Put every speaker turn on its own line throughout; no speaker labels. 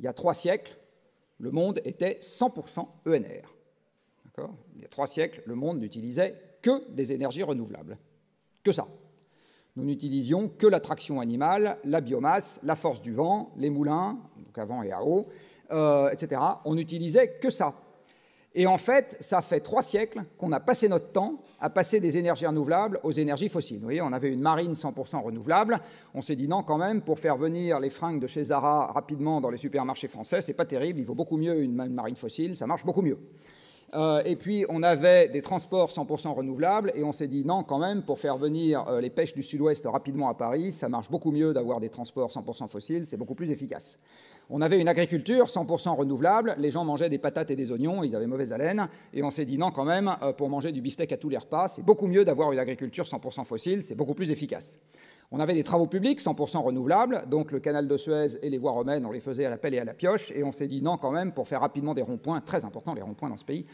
il y a 3 siècles, le monde était 100% ENR. Il y a 3 siècles, le monde n'utilisait que des énergies renouvelables. Que ça. Nous n'utilisions que la traction animale, la biomasse, la force du vent, les moulins, donc à vent et à eau, etc. On n'utilisait que ça. Et en fait, ça fait 3 siècles qu'on a passé notre temps à passer des énergies renouvelables aux énergies fossiles. Vous voyez, on avait une marine 100% renouvelable. On s'est dit non, quand même, pour faire venir les fringues de chez Zara rapidement dans les supermarchés français, c'est pas terrible, il vaut beaucoup mieux une marine fossile, ça marche beaucoup mieux. Et puis, on avait des transports 100% renouvelables, et on s'est dit non, quand même, pour faire venir les pêches du Sud-Ouest rapidement à Paris, ça marche beaucoup mieux d'avoir des transports 100% fossiles, c'est beaucoup plus efficace. On avait une agriculture 100% renouvelable, les gens mangeaient des patates et des oignons, ils avaient mauvaise haleine, et on s'est dit non, quand même, pour manger du beefsteak à tous les repas, c'est beaucoup mieux d'avoir une agriculture 100% fossile, c'est beaucoup plus efficace. On avait des travaux publics 100% renouvelables, donc le canal de Suez et les voies romaines, on les faisait à la pelle et à la pioche, et on s'est dit non, quand même, pour faire rapidement des ronds-points, très importants les ronds-points dans ce pays,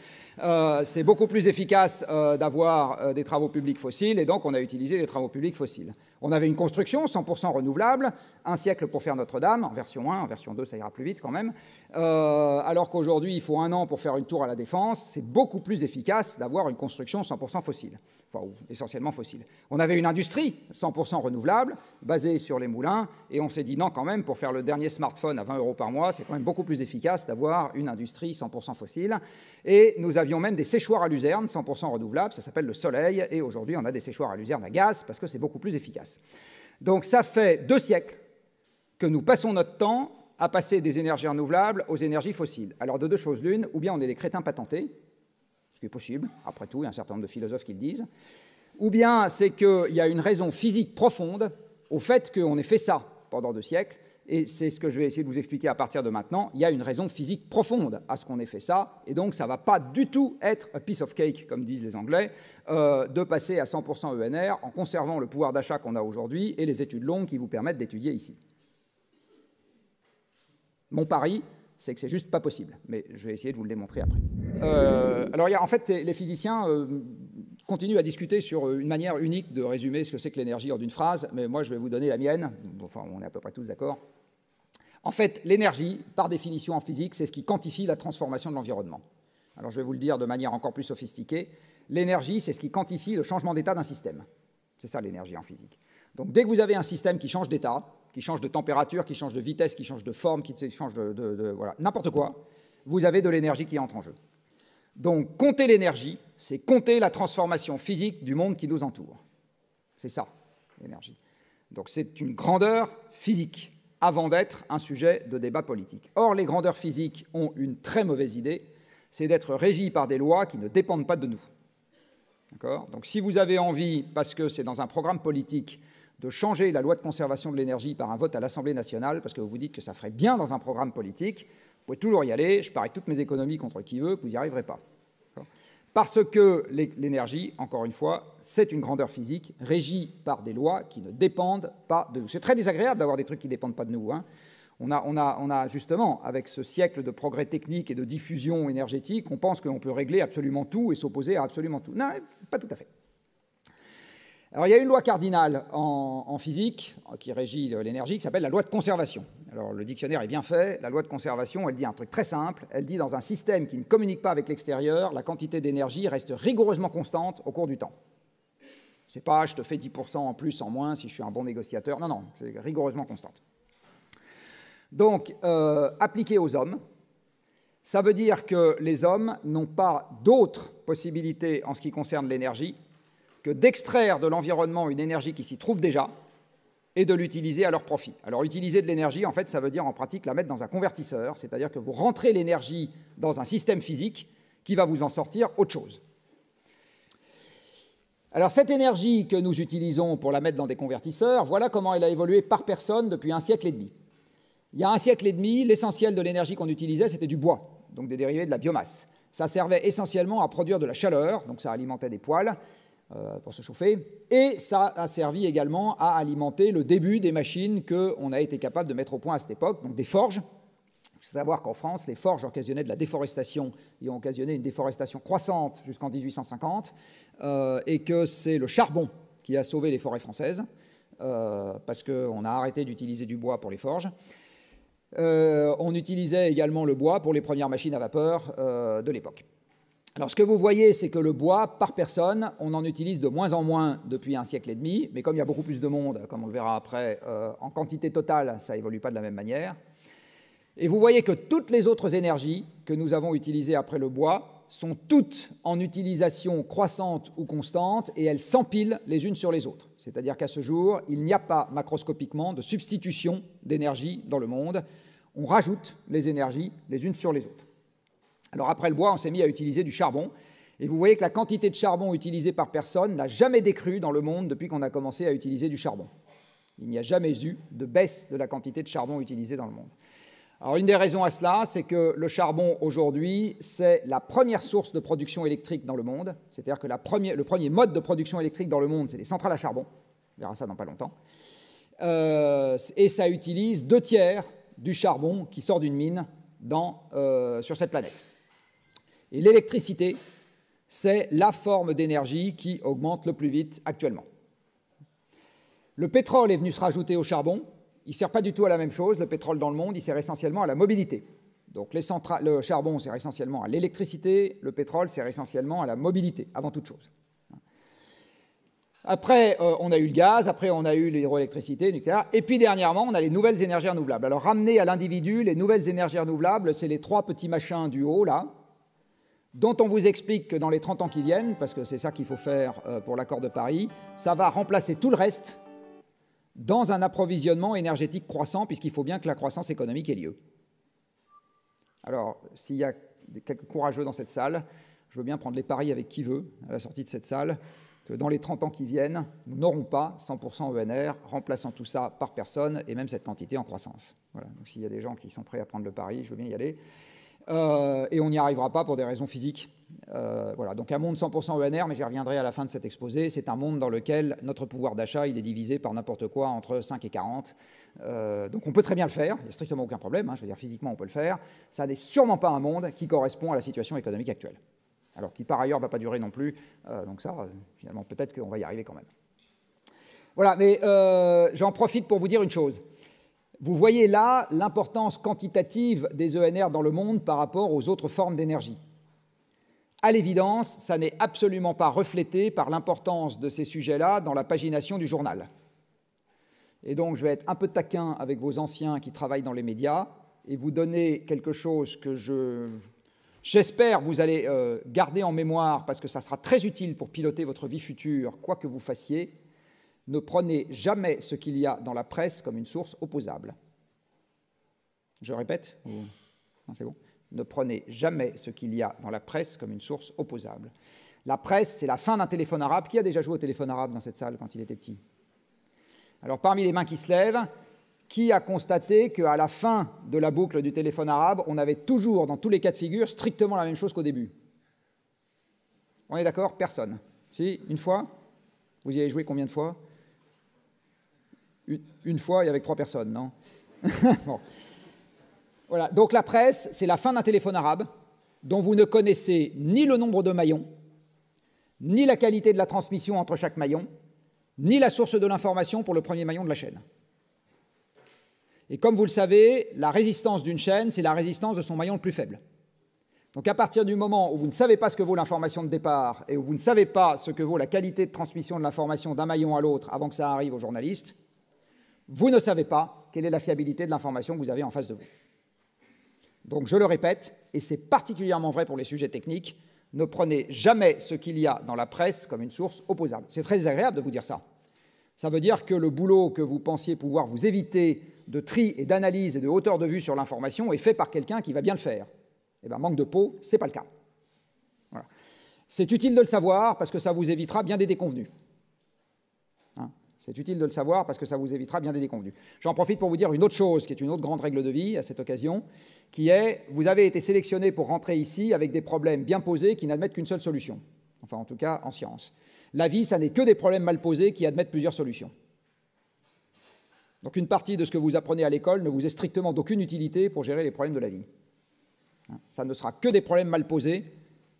c'est beaucoup plus efficace d'avoir des travaux publics fossiles, et donc on a utilisé les travaux publics fossiles. On avait une construction 100% renouvelable, 1 siècle pour faire Notre-Dame, en version 1, en version 2 ça ira plus vite quand même, alors qu'aujourd'hui il faut 1 an pour faire une tour à la Défense, c'est beaucoup plus efficace d'avoir une construction 100% fossile, enfin ou essentiellement fossile. On avait une industrie 100% renouvelable, basée sur les moulins, et on s'est dit non quand même, pour faire le dernier smartphone à 20 € par mois, c'est quand même beaucoup plus efficace d'avoir une industrie 100% fossile, et nous avions même des séchoirs à luzerne 100% renouvelables, ça s'appelle le soleil, et aujourd'hui on a des séchoirs à luzerne à gaz, parce que c'est beaucoup plus efficace. Donc ça fait 2 siècles que nous passons notre temps à passer des énergies renouvelables aux énergies fossiles. Alors de 2 choses l'une, ou bien on est des crétins patentés, ce qui est possible, après tout, il y a un certain nombre de philosophes qui le disent, ou bien c'est qu'il y a une raison physique profonde au fait qu'on ait fait ça pendant 2 siècles, et c'est ce que je vais essayer de vous expliquer à partir de maintenant. Il y a une raison physique profonde à ce qu'on ait fait ça, et donc ça ne va pas du tout être a piece of cake, comme disent les Anglais, de passer à 100% ENR en conservant le pouvoir d'achat qu'on a aujourd'hui et les études longues qui vous permettent d'étudier ici. Mon pari, c'est que c'est juste pas possible, mais je vais essayer de vous le démontrer après. Alors, en fait, les physiciens continuent à discuter sur une manière unique de résumer ce que c'est que l'énergie en d'une phrase, mais moi, je vais vous donner la mienne. Enfin, on est à peu près tous d'accord. En fait, l'énergie, par définition en physique, c'est ce qui quantifie la transformation de l'environnement. Alors, je vais vous le dire de manière encore plus sophistiquée. L'énergie, c'est ce qui quantifie le changement d'état d'un système. C'est ça, l'énergie en physique. Donc, dès que vous avez un système qui change d'état, qui change de température, qui change de vitesse, qui change de forme, qui change voilà, n'importe quoi, vous avez de l'énergie qui entre en jeu. Donc, compter l'énergie, c'est compter la transformation physique du monde qui nous entoure. C'est ça, l'énergie. Donc, c'est une grandeur physique, avant d'être un sujet de débat politique. Or, les grandeurs physiques ont une très mauvaise idée, c'est d'être régies par des lois qui ne dépendent pas de nous. D'accord ? Donc, si vous avez envie, parce que c'est dans un programme politique, de changer la loi de conservation de l'énergie par un vote à l'Assemblée nationale, parce que vous vous dites que ça ferait bien dans un programme politique, vous pouvez toujours y aller, je parie toutes mes économies contre qui veut, vous n'y arriverez pas. Parce que l'énergie, encore une fois, c'est une grandeur physique régie par des lois qui ne dépendent pas de nous. C'est très désagréable d'avoir des trucs qui ne dépendent pas de nous. Hein. On a justement, avec ce siècle de progrès technique et de diffusion énergétique, on pense qu'on peut régler absolument tout et s'opposer à absolument tout. Non, pas tout à fait. Alors, il y a une loi cardinale en physique qui régit l'énergie, qui s'appelle la loi de conservation. Alors, le dictionnaire est bien fait. La loi de conservation, elle dit un truc très simple. Elle dit, dans un système qui ne communique pas avec l'extérieur, la quantité d'énergie reste rigoureusement constante au cours du temps. C'est pas, je te fais 10% en plus, en moins, si je suis un bon négociateur. Non, non, c'est rigoureusement constante. Donc, appliqué aux hommes, ça veut dire que les hommes n'ont pas d'autres possibilités en ce qui concerne l'énergie que d'extraire de l'environnement une énergie qui s'y trouve déjà et de l'utiliser à leur profit. Alors, utiliser de l'énergie, en fait, ça veut dire en pratique la mettre dans un convertisseur, c'est-à-dire que vous rentrez l'énergie dans un système physique qui va vous en sortir autre chose. Alors, cette énergie que nous utilisons pour la mettre dans des convertisseurs, voilà comment elle a évolué par personne depuis 1 siècle et demi. Il y a 1 siècle et demi, l'essentiel de l'énergie qu'on utilisait, c'était du bois, donc des dérivés de la biomasse. Ça servait essentiellement à produire de la chaleur, donc ça alimentait des poêles, pour se chauffer, et ça a servi également à alimenter le début des machines qu'on a été capable de mettre au point à cette époque, donc des forges. Il faut savoir qu'en France, les forges occasionnaient de la déforestation, et ont occasionné une déforestation croissante jusqu'en 1850, et que c'est le charbon qui a sauvé les forêts françaises, parce qu'on a arrêté d'utiliser du bois pour les forges. On utilisait également le bois pour les premières machines à vapeur de l'époque. Alors, ce que vous voyez, c'est que le bois, par personne, on en utilise de moins en moins depuis un siècle et demi, mais comme il y a beaucoup plus de monde, comme on le verra après, en quantité totale, ça évolue pas de la même manière. Et vous voyez que toutes les autres énergies que nous avons utilisées après le bois sont toutes en utilisation croissante ou constante, et elles s'empilent les unes sur les autres. C'est-à-dire qu'à ce jour, il n'y a pas macroscopiquement de substitution d'énergie dans le monde. On rajoute les énergies les unes sur les autres. Alors après le bois, on s'est mis à utiliser du charbon, et vous voyez que la quantité de charbon utilisée par personne n'a jamais décru dans le monde depuis qu'on a commencé à utiliser du charbon. Il n'y a jamais eu de baisse de la quantité de charbon utilisée dans le monde. Alors une des raisons à cela, c'est que le charbon aujourd'hui, c'est la première source de production électrique dans le monde, c'est-à-dire que le premier mode de production électrique dans le monde, c'est les centrales à charbon, on verra ça dans pas longtemps, et ça utilise 2/3 du charbon qui sort d'une mine sur cette planète. Et l'électricité, c'est la forme d'énergie qui augmente le plus vite actuellement. Le pétrole est venu se rajouter au charbon. Il ne sert pas du tout à la même chose. Le pétrole dans le monde, il sert essentiellement à la mobilité. Donc le charbon sert essentiellement à l'électricité, le pétrole sert essentiellement à la mobilité, avant toute chose. Après, on a eu le gaz, après on a eu l'hydroélectricité, le nucléaire, et puis dernièrement, on a les nouvelles énergies renouvelables. Alors ramener à l'individu les nouvelles énergies renouvelables, c'est les 3 petits machins du haut, là, dont on vous explique que dans les 30 ans qui viennent, parce que c'est ça qu'il faut faire pour l'accord de Paris, ça va remplacer tout le reste dans un approvisionnement énergétique croissant, puisqu'il faut bien que la croissance économique ait lieu. Alors, s'il y a quelques courageux dans cette salle, je veux bien prendre les paris avec qui veut, à la sortie de cette salle, que dans les 30 ans qui viennent, nous n'aurons pas 100% ENR, remplaçant tout ça par personne, et même cette quantité en croissance. Voilà. Donc s'il y a des gens qui sont prêts à prendre le pari, je veux bien y aller. Et on n'y arrivera pas pour des raisons physiques. Voilà. Donc un monde 100% ENR, mais j'y reviendrai à la fin de cet exposé, c'est un monde dans lequel notre pouvoir d'achat il est divisé par n'importe quoi entre 5 et 40. Donc on peut très bien le faire, il n'y a strictement aucun problème, je veux dire physiquement on peut le faire. Ça n'est sûrement pas un monde qui correspond à la situation économique actuelle. Alors qui par ailleurs ne va pas durer non plus, donc ça, finalement peut-être qu'on va y arriver quand même. Voilà, mais j'en profite pour vous dire une chose. Vous voyez là l'importance quantitative des ENR dans le monde par rapport aux autres formes d'énergie. À l'évidence, ça n'est absolument pas reflété par l'importance de ces sujets-là dans la pagination du journal. Et donc, je vais être un peu taquin avec vos anciens qui travaillent dans les médias et vous donner quelque chose que j'espère vous allez garder en mémoire parce que ça sera très utile pour piloter votre vie future, quoi que vous fassiez. Ne prenez jamais ce qu'il y a dans la presse comme une source opposable. Je répète? Non, c'est bon. Ne prenez jamais ce qu'il y a dans la presse comme une source opposable. La presse, c'est la fin d'un téléphone arabe. Qui a déjà joué au téléphone arabe dans cette salle quand il était petit? Alors, parmi les mains qui se lèvent, qui a constaté qu'à la fin de la boucle du téléphone arabe, on avait toujours, dans tous les cas de figure, strictement la même chose qu'au début? On est d'accord? Personne. Si? Une fois? Vous y avez joué combien de fois? Une fois et avec 3 personnes, non? Bon. Voilà. Donc la presse, c'est la fin d'un téléphone arabe dont vous ne connaissez ni le nombre de maillons, ni la qualité de la transmission entre chaque maillon, ni la source de l'information pour le premier maillon de la chaîne. Et comme vous le savez, la résistance d'une chaîne, c'est la résistance de son maillon le plus faible. Donc à partir du moment où vous ne savez pas ce que vaut l'information de départ et où vous ne savez pas ce que vaut la qualité de transmission de l'information d'un maillon à l'autre avant que ça arrive aux journalistes, vous ne savez pas quelle est la fiabilité de l'information que vous avez en face de vous. Donc je le répète, et c'est particulièrement vrai pour les sujets techniques, ne prenez jamais ce qu'il y a dans la presse comme une source opposable. C'est très agréable de vous dire ça. Ça veut dire que le boulot que vous pensiez pouvoir vous éviter de tri et d'analyse et de hauteur de vue sur l'information est fait par quelqu'un qui va bien le faire. Eh bien, manque de peau, ce n'est pas le cas. Voilà. C'est utile de le savoir parce que ça vous évitera bien des déconvenus. C'est utile de le savoir parce que ça vous évitera bien des déconvenus. J'en profite pour vous dire une autre chose, qui est une autre grande règle de vie à cette occasion, qui est, vous avez été sélectionné pour rentrer ici avec des problèmes bien posés qui n'admettent qu'une seule solution. Enfin, en tout cas, en sciences. La vie, ça n'est que des problèmes mal posés qui admettent plusieurs solutions. Donc une partie de ce que vous apprenez à l'école ne vous est strictement d'aucune utilité pour gérer les problèmes de la vie. Ça ne sera que des problèmes mal posés,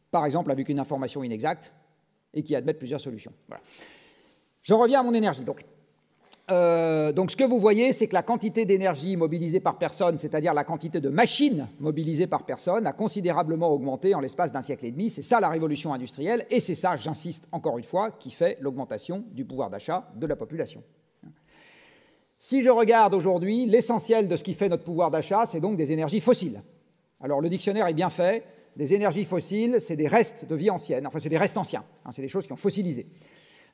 par exemple avec une information inexacte, et qui admettent plusieurs solutions. Voilà. J'en reviens à mon énergie. Donc, Donc ce que vous voyez, c'est que la quantité d'énergie mobilisée par personne, c'est-à-dire la quantité de machines mobilisées par personne, a considérablement augmenté en l'espace d'un siècle et demi. C'est ça la révolution industrielle, et c'est ça, j'insiste encore une fois, qui fait l'augmentation du pouvoir d'achat de la population. Si je regarde aujourd'hui, l'essentiel de ce qui fait notre pouvoir d'achat, c'est donc des énergies fossiles. Alors le dictionnaire est bien fait. Des énergies fossiles, c'est des restes de vie ancienne, enfin c'est des restes anciens, hein, c'est des choses qui ont fossilisé.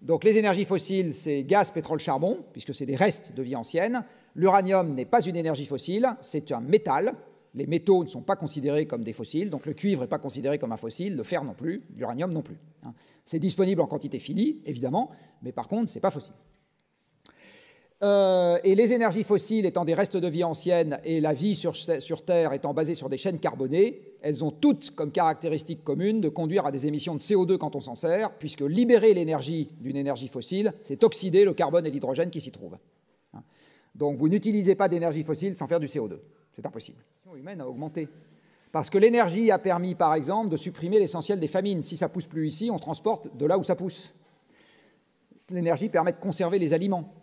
Donc les énergies fossiles, c'est gaz, pétrole, charbon, puisque c'est des restes de vie ancienne. L'uranium n'est pas une énergie fossile, c'est un métal. Les métaux ne sont pas considérés comme des fossiles, donc le cuivre n'est pas considéré comme un fossile, le fer non plus, l'uranium non plus. C'est disponible en quantité finie, évidemment, mais par contre, ce n'est pas fossile. Et les énergies fossiles étant des restes de vie anciennes et la vie sur Terre étant basée sur des chaînes carbonées, elles ont toutes comme caractéristique commune de conduire à des émissions de CO2 quand on s'en sert, puisque libérer l'énergie d'une énergie fossile, c'est oxyder le carbone et l'hydrogène qui s'y trouvent. Donc vous n'utilisez pas d'énergie fossile sans faire du CO2. C'est impossible. La population humaine a augmenté. Parce que l'énergie a permis, par exemple, de supprimer l'essentiel des famines. Si ça ne pousse plus ici, on transporte de là où ça pousse. L'énergie permet de conserver les aliments.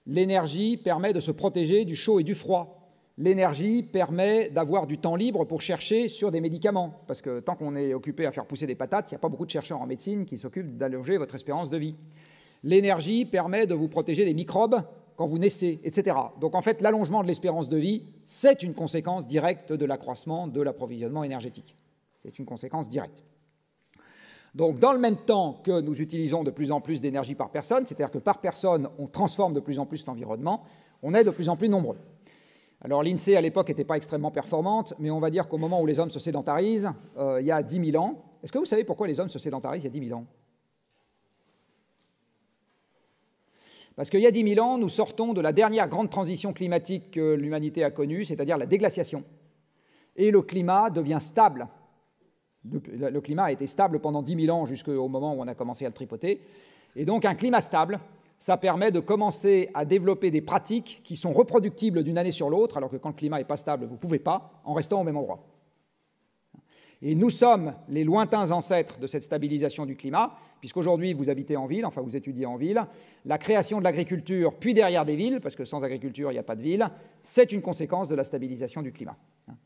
L'énergie permet de se protéger du chaud et du froid. L'énergie permet d'avoir du temps libre pour chercher sur des médicaments, parce que tant qu'on est occupé à faire pousser des patates, il n'y a pas beaucoup de chercheurs en médecine qui s'occupent d'allonger votre espérance de vie. L'énergie permet de vous protéger des microbes quand vous naissez, etc. Donc en fait, l'allongement de l'espérance de vie, c'est une conséquence directe de l'accroissement de l'approvisionnement énergétique. C'est une conséquence directe. Donc, dans le même temps que nous utilisons de plus en plus d'énergie par personne, c'est-à-dire que par personne, on transforme de plus en plus l'environnement, on est de plus en plus nombreux. Alors, l'INSEE, à l'époque, n'était pas extrêmement performante, mais on va dire qu'au moment où les hommes se sédentarisent, il y a 10 000 ans, est-ce que vous savez pourquoi les hommes se sédentarisent il y a 10 000 ans? Parce qu'il y a 10 000 ans, nous sortons de la dernière grande transition climatique que l'humanité a connue, c'est-à-dire la déglaciation. Et le climat devient stable. Le climat a été stable pendant 10 000 ans jusqu'au moment où on a commencé à le tripoter. Et donc un climat stable, ça permet de commencer à développer des pratiques qui sont reproductibles d'une année sur l'autre, alors que quand le climat n'est pas stable, vous ne pouvez pas, en restant au même endroit. Et nous sommes les lointains ancêtres de cette stabilisation du climat, puisqu'aujourd'hui vous habitez en ville, enfin vous étudiez en ville. La création de l'agriculture, puis derrière des villes, parce que sans agriculture il n'y a pas de ville, c'est une conséquence de la stabilisation du climat.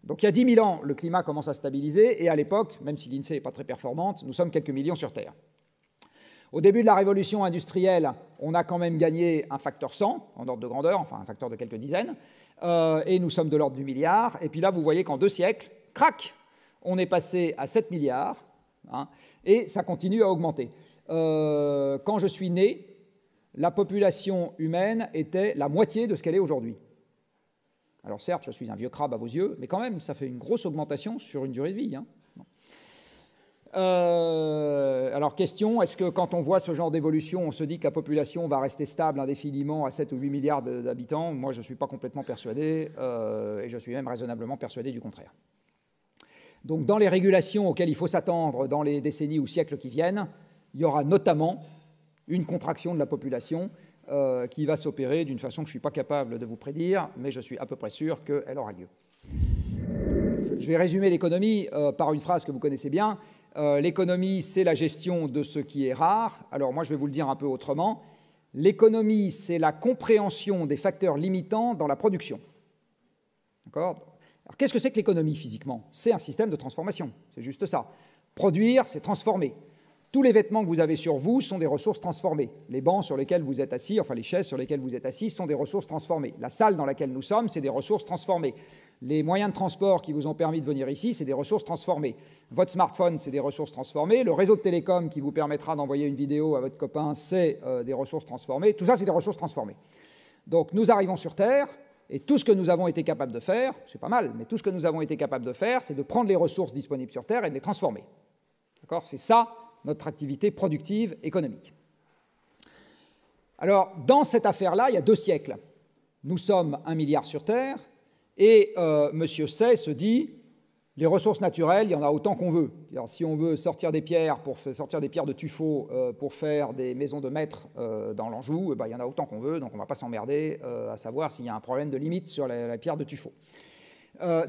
Donc il y a 10 000 ans, le climat commence à stabiliser, et à l'époque, même si l'INSEE n'est pas très performante, nous sommes quelques millions sur Terre. Au début de la révolution industrielle, on a quand même gagné un facteur 100 en ordre de grandeur, enfin un facteur de quelques dizaines, et nous sommes de l'ordre du milliard. Et puis là, vous voyez qu'en 2 siècles, crac, on est passé à 7 milliards, hein, et ça continue à augmenter. Quand je suis né, la population humaine était la moitié de ce qu'elle est aujourd'hui. Alors certes, je suis un vieux crabe à vos yeux, mais quand même, ça fait une grosse augmentation sur une durée de vie. Hein. Alors question, est-ce que quand on voit ce genre d'évolution, on se dit que la population va rester stable indéfiniment à 7 ou 8 milliards d'habitants? Moi, je ne suis pas complètement persuadé, et je suis même raisonnablement persuadé du contraire. Donc dans les régulations auxquelles il faut s'attendre dans les décennies ou siècles qui viennent, il y aura notamment une contraction de la population qui va s'opérer d'une façon que je ne suis pas capable de vous prédire, mais je suis à peu près sûr qu'elle aura lieu. Je vais résumer l'économie par une phrase que vous connaissez bien. L'économie, c'est la gestion de ce qui est rare. Alors moi, je vais vous le dire un peu autrement. L'économie, c'est la compréhension des facteurs limitants dans la production. D'accord ? Alors, qu'est-ce que c'est que l'économie physiquement? C'est un système de transformation, c'est juste ça. Produire, c'est transformer. Tous les vêtements que vous avez sur vous sont des ressources transformées. Les bancs sur lesquels vous êtes assis, enfin les chaises sur lesquelles vous êtes assis, sont des ressources transformées. La salle dans laquelle nous sommes, c'est des ressources transformées. Les moyens de transport qui vous ont permis de venir ici, c'est des ressources transformées. Votre smartphone, c'est des ressources transformées. Le réseau de télécom qui vous permettra d'envoyer une vidéo à votre copain, c'est des ressources transformées. Tout ça, c'est des ressources transformées. Donc nous arrivons sur Terre, et tout ce que nous avons été capables de faire, c'est pas mal, mais tout ce que nous avons été capables de faire, c'est de prendre les ressources disponibles sur Terre et de les transformer. D'accord ? C'est ça, notre activité productive économique. Alors, dans cette affaire-là, il y a 2 siècles. Nous sommes 1 milliard sur Terre, et M. Say se dit, les ressources naturelles, il y en a autant qu'on veut. Alors, si on veut sortir des pierres de tuffeau pour faire des maisons de maître dans l'Anjou, il y en a autant qu'on veut, donc on ne va pas s'emmerder à savoir s'il y a un problème de limite sur la pierre de tuffeau.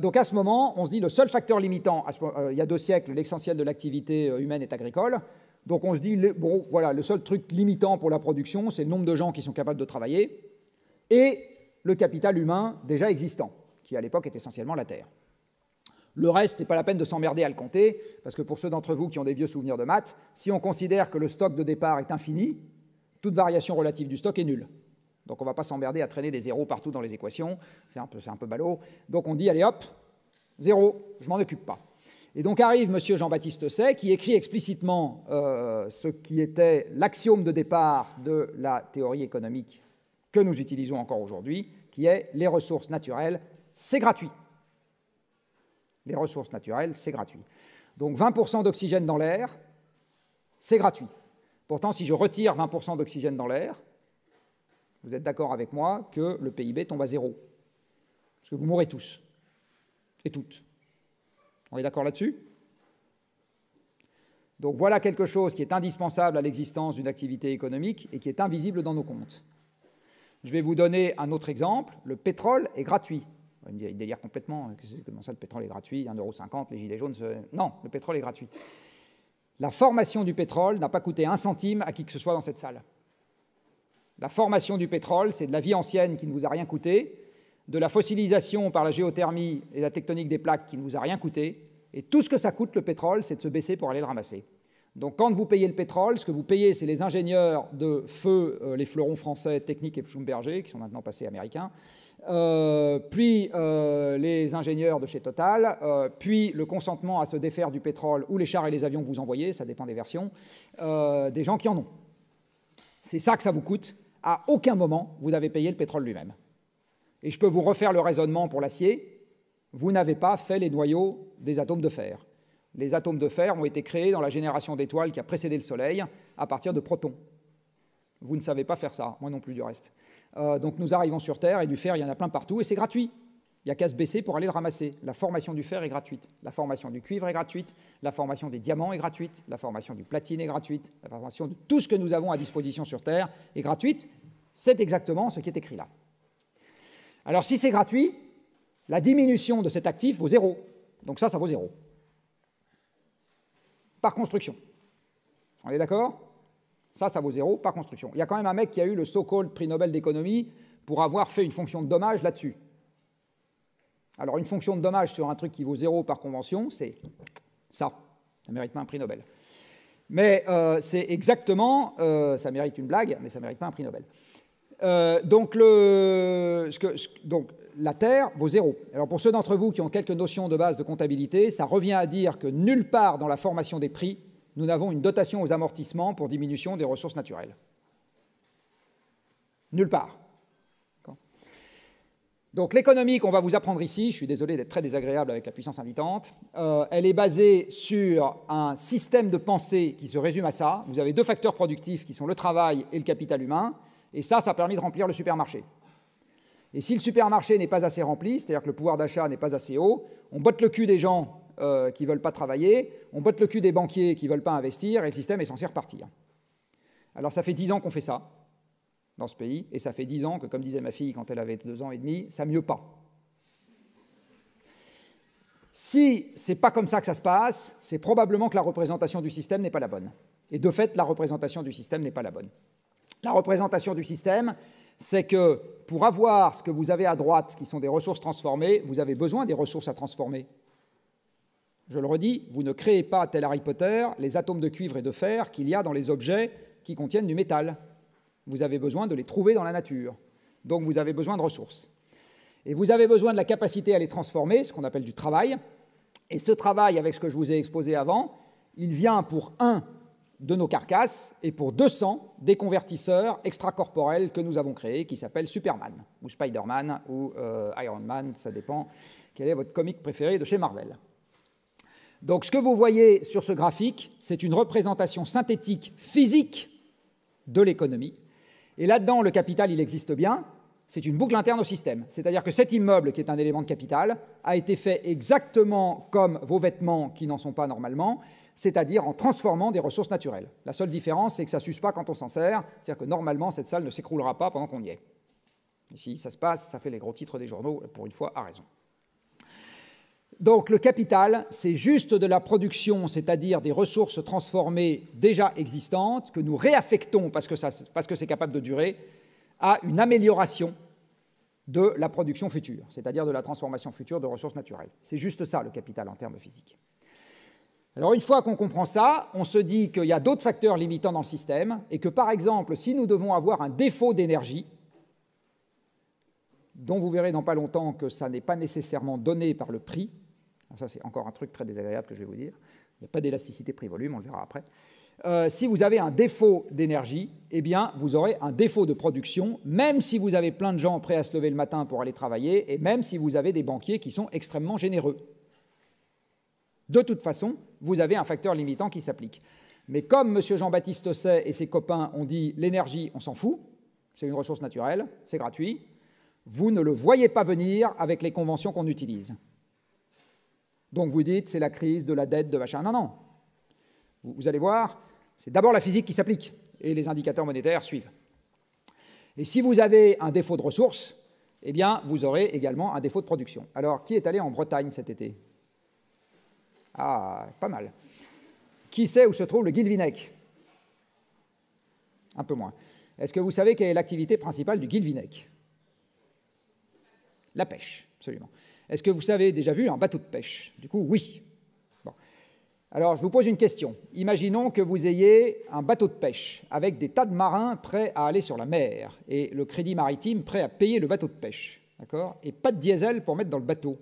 Donc à ce moment, on se dit le seul facteur limitant, il y a 2 siècles, l'essentiel de l'activité humaine est agricole. Donc on se dit, bon, voilà, le seul truc limitant pour la production, c'est le nombre de gens qui sont capables de travailler. et le capital humain déjà existant, qui à l'époque est essentiellement la Terre. Le reste, ce n'est pas la peine de s'emmerder à le compter, parce que pour ceux d'entre vous qui ont des vieux souvenirs de maths, si on considère que le stock de départ est infini, toute variation relative du stock est nulle. Donc on ne va pas s'emmerder à traîner des zéros partout dans les équations, c'est un peu ballot. Donc on dit, allez hop, zéro, je ne m'en occupe pas. Et donc arrive M. Jean-Baptiste Say, qui écrit explicitement ce qui était l'axiome de départ de la théorie économique que nous utilisons encore aujourd'hui, qui est les ressources naturelles, c'est gratuit. Les ressources naturelles, c'est gratuit. Donc 20% d'oxygène dans l'air, c'est gratuit. Pourtant, si je retire 20% d'oxygène dans l'air, vous êtes d'accord avec moi que le PIB tombe à zéro. Parce que vous mourrez tous. Et toutes. On est d'accord là-dessus? Donc voilà quelque chose qui est indispensable à l'existence d'une activité économique et qui est invisible dans nos comptes. Je vais vous donner un autre exemple. Le pétrole est gratuit. Il délire complètement. Comment ça, le pétrole est gratuit? 1,50 €, les gilets jaunes... Non, le pétrole est gratuit. La formation du pétrole n'a pas coûté un centime à qui que ce soit dans cette salle. La formation du pétrole, c'est de la vie ancienne qui ne vous a rien coûté, de la fossilisation par la géothermie et la tectonique des plaques qui ne vous a rien coûté, et tout ce que ça coûte, le pétrole, c'est de se baisser pour aller le ramasser. Donc quand vous payez le pétrole, ce que vous payez, c'est les ingénieurs de feu, les fleurons français, Technip et Schlumberger, qui sont maintenant passés américains, puis les ingénieurs de chez Total, puis le consentement à se défaire du pétrole ou les chars et les avions que vous envoyez, ça dépend des versions, des gens qui en ont. C'est ça que ça vous coûte. À aucun moment, vous n'avez payé le pétrole lui-même. Et je peux vous refaire le raisonnement pour l'acier. Vous n'avez pas fait les noyaux des atomes de fer. Les atomes de fer ont été créés dans la génération d'étoiles qui a précédé le Soleil à partir de protons. Vous ne savez pas faire ça, moi non plus du reste. Donc nous arrivons sur Terre et du fer, il y en a plein partout et c'est gratuit. Il n'y a qu'à se baisser pour aller le ramasser. La formation du fer est gratuite, la formation du cuivre est gratuite, la formation des diamants est gratuite, la formation du platine est gratuite, la formation de tout ce que nous avons à disposition sur Terre est gratuite. C'est exactement ce qui est écrit là. Alors si c'est gratuit, la diminution de cet actif vaut zéro. Donc ça vaut zéro. Par construction. On est d'accord? Ça vaut zéro par construction. Il y a quand même un mec qui a eu le so-called prix Nobel d'économie pour avoir fait une fonction de dommage là-dessus. Alors, une fonction de dommage sur un truc qui vaut zéro par convention, c'est ça. Ça mérite pas un prix Nobel. Mais c'est exactement... ça mérite une blague, mais ça ne mérite pas un prix Nobel. Donc, la Terre vaut zéro. Alors, pour ceux d'entre vous qui ont quelques notions de base de comptabilité, ça revient à dire que nulle part dans la formation des prix, nous n'avons une dotation aux amortissements pour diminution des ressources naturelles. Nulle part. Donc l'économie qu'on va vous apprendre ici, je suis désolé d'être très désagréable avec la puissance invitante, elle est basée sur un système de pensée qui se résume à ça. Vous avez deux facteurs productifs qui sont le travail et le capital humain, et ça permet de remplir le supermarché. Et si le supermarché n'est pas assez rempli, c'est-à-dire que le pouvoir d'achat n'est pas assez haut, on botte le cul des gens qui ne veulent pas travailler, on botte le cul des banquiers qui ne veulent pas investir, et le système est censé repartir. Alors ça fait 10 ans qu'on fait ça dans ce pays, et ça fait 10 ans que, comme disait ma fille quand elle avait 2 ans et demi, ça mieux pas. Si ce n'est pas comme ça que ça se passe, c'est probablement que la représentation du système n'est pas la bonne. Et de fait, la représentation du système n'est pas la bonne. La représentation du système, c'est que pour avoir ce que vous avez à droite, qui sont des ressources transformées, vous avez besoin des ressources à transformer. Je le redis, vous ne créez pas, tel Harry Potter, les atomes de cuivre et de fer qu'il y a dans les objets qui contiennent du métal. Vous avez besoin de les trouver dans la nature. Donc vous avez besoin de ressources. Et vous avez besoin de la capacité à les transformer, ce qu'on appelle du travail. Et ce travail, avec ce que je vous ai exposé avant, il vient pour 1 de nos carcasses et pour 200 des convertisseurs extracorporels que nous avons créés, qui s'appellent Superman, ou Spider-Man, ou Iron Man, ça dépend quel est votre comic préféré de chez Marvel. Donc ce que vous voyez sur ce graphique, c'est une représentation synthétique physique de l'économie. Et là-dedans, le capital, il existe bien. C'est une boucle interne au système. C'est-à-dire que cet immeuble, qui est un élément de capital, a été fait exactement comme vos vêtements qui n'en sont pas normalement, c'est-à-dire en transformant des ressources naturelles. La seule différence, c'est que ça ne s'use pas quand on s'en sert. C'est-à-dire que normalement, cette salle ne s'écroulera pas pendant qu'on y est. Ici, ça se passe, ça fait les gros titres des journaux, pour une fois, à raison. Donc le capital, c'est juste de la production, c'est-à-dire des ressources transformées déjà existantes, que nous réaffectons, parce que c'est capable de durer, à une amélioration de la production future, c'est-à-dire de la transformation future de ressources naturelles. C'est juste ça, le capital, en termes physiques. Alors, une fois qu'on comprend ça, on se dit qu'il y a d'autres facteurs limitants dans le système et que, par exemple, si nous devons avoir un défaut d'énergie, dont vous verrez dans pas longtemps que ça n'est pas nécessairement donné par le prix, ça c'est encore un truc très désagréable que je vais vous dire, il n'y a pas d'élasticité prix-volume, on le verra après. Si vous avez un défaut d'énergie, eh bien, vous aurez un défaut de production, même si vous avez plein de gens prêts à se lever le matin pour aller travailler, et même si vous avez des banquiers qui sont extrêmement généreux. De toute façon, vous avez un facteur limitant qui s'applique. Mais comme M. Jean-Baptiste Osset et ses copains ont dit l'énergie, on s'en fout, c'est une ressource naturelle, c'est gratuit, vous ne le voyez pas venir avec les conventions qu'on utilise. Donc vous dites c'est la crise de la dette, de machin. Non, non. Vous allez voir, c'est d'abord la physique qui s'applique et les indicateurs monétaires suivent. Et si vous avez un défaut de ressources, eh bien, vous aurez également un défaut de production. Alors, qui est allé en Bretagne cet été? Ah, pas mal. Qui sait où se trouve le Guilvinec? Un peu moins. Est-ce que vous savez quelle est l'activité principale du Guilvinec? La pêche, absolument. Est-ce que vous avez déjà vu un bateau de pêche? Du coup, oui. Bon. Alors, je vous pose une question. Imaginons que vous ayez un bateau de pêche avec des tas de marins prêts à aller sur la mer et le crédit maritime prêt à payer le bateau de pêche, d'accord? Et pas de diesel pour mettre dans le bateau.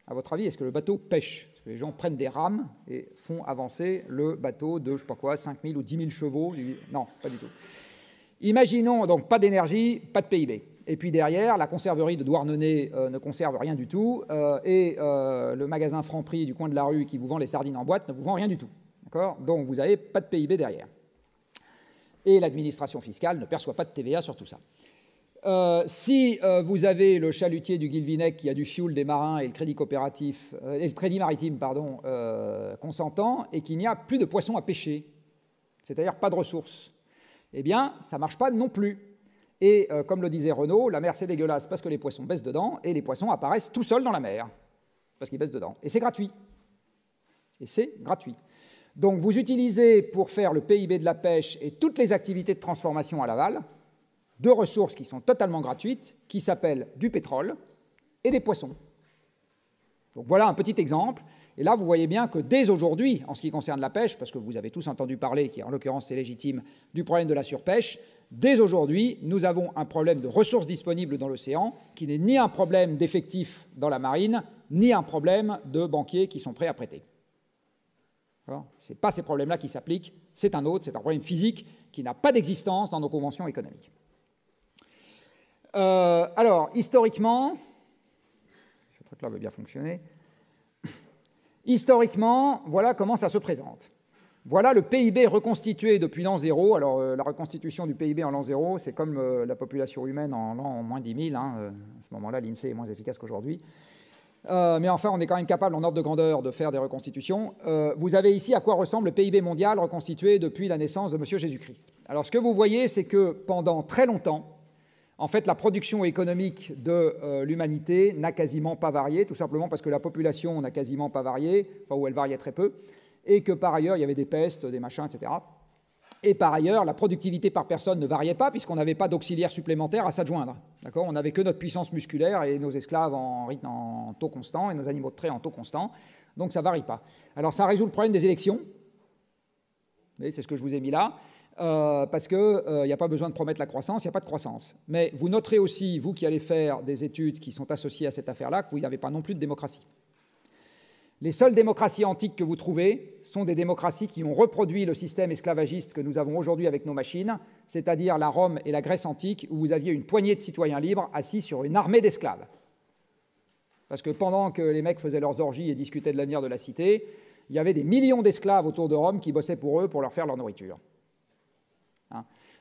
À votre avis, est-ce que le bateau pêche? Parce que les gens prennent des rames et font avancer le bateau de, je ne sais pas quoi, 5 000 ou 10 000 chevaux. Non, pas du tout. Imaginons donc pas d'énergie, pas de PIB. Et puis derrière, la conserverie de Douarnenez ne conserve rien du tout, et le magasin Franprix du coin de la rue qui vous vend les sardines en boîte ne vous vend rien du tout. Donc vous n'avez pas de PIB derrière. Et l'administration fiscale ne perçoit pas de TVA sur tout ça. Si vous avez le chalutier du Guilvinec qui a du fioul des marins et le crédit coopératif, et le crédit maritime, pardon, consentant, et qu'il n'y a plus de poissons à pêcher, c'est-à-dire pas de ressources, eh bien, ça ne marche pas non plus. Et comme le disait Renaud, la mer c'est dégueulasse parce que les poissons baissent dedans, et les poissons apparaissent tout seuls dans la mer, parce qu'ils baissent dedans. Et c'est gratuit. Et c'est gratuit. Donc vous utilisez pour faire le PIB de la pêche et toutes les activités de transformation à l'aval, deux ressources qui sont totalement gratuites, qui s'appellent du pétrole et des poissons. Donc voilà un petit exemple. Et là, vous voyez bien que dès aujourd'hui, en ce qui concerne la pêche, parce que vous avez tous entendu parler, qui en l'occurrence c'est légitime, du problème de la surpêche, dès aujourd'hui, nous avons un problème de ressources disponibles dans l'océan, qui n'est ni un problème d'effectifs dans la marine, ni un problème de banquiers qui sont prêts à prêter. Ce n'est pas ces problèmes-là qui s'appliquent, c'est un autre, c'est un problème physique qui n'a pas d'existence dans nos conventions économiques. Alors, historiquement, ce truc-là veut bien fonctionner. Historiquement, voilà comment ça se présente. Voilà le PIB reconstitué depuis l'an 0. Alors, la reconstitution du PIB en l'an 0, c'est comme la population humaine en l'an moins 10 000. À ce moment-là, l'INSEE est moins efficace qu'aujourd'hui. Mais enfin, on est quand même capable, en ordre de grandeur, de faire des reconstitutions. Vous avez ici à quoi ressemble le PIB mondial reconstitué depuis la naissance de M. Jésus-Christ. Alors, ce que vous voyez, c'est que pendant très longtemps, en fait, la production économique de l'humanité n'a quasiment pas varié, tout simplement parce que la population n'a quasiment pas varié, enfin, où elle variait très peu, et que par ailleurs, il y avait des pestes, des machins, etc. Et par ailleurs, la productivité par personne ne variait pas, puisqu'on n'avait pas d'auxiliaires supplémentaires à s'adjoindre. On n'avait que notre puissance musculaire et nos esclaves en taux constant, et nos animaux de trait en taux constant, donc ça ne varie pas. Alors ça résout le problème des élections, c'est ce que je vous ai mis là, parce qu'il n'y a pas besoin de promettre la croissance, il n'y a pas de croissance. Mais vous noterez aussi, vous qui allez faire des études qui sont associées à cette affaire-là, que vous n'avez pas non plus de démocratie. Les seules démocraties antiques que vous trouvez sont des démocraties qui ont reproduit le système esclavagiste que nous avons aujourd'hui avec nos machines, c'est-à-dire la Rome et la Grèce antique, où vous aviez une poignée de citoyens libres assis sur une armée d'esclaves. Parce que pendant que les mecs faisaient leurs orgies et discutaient de l'avenir de la cité, il y avait des millions d'esclaves autour de Rome qui bossaient pour eux pour leur faire leur nourriture.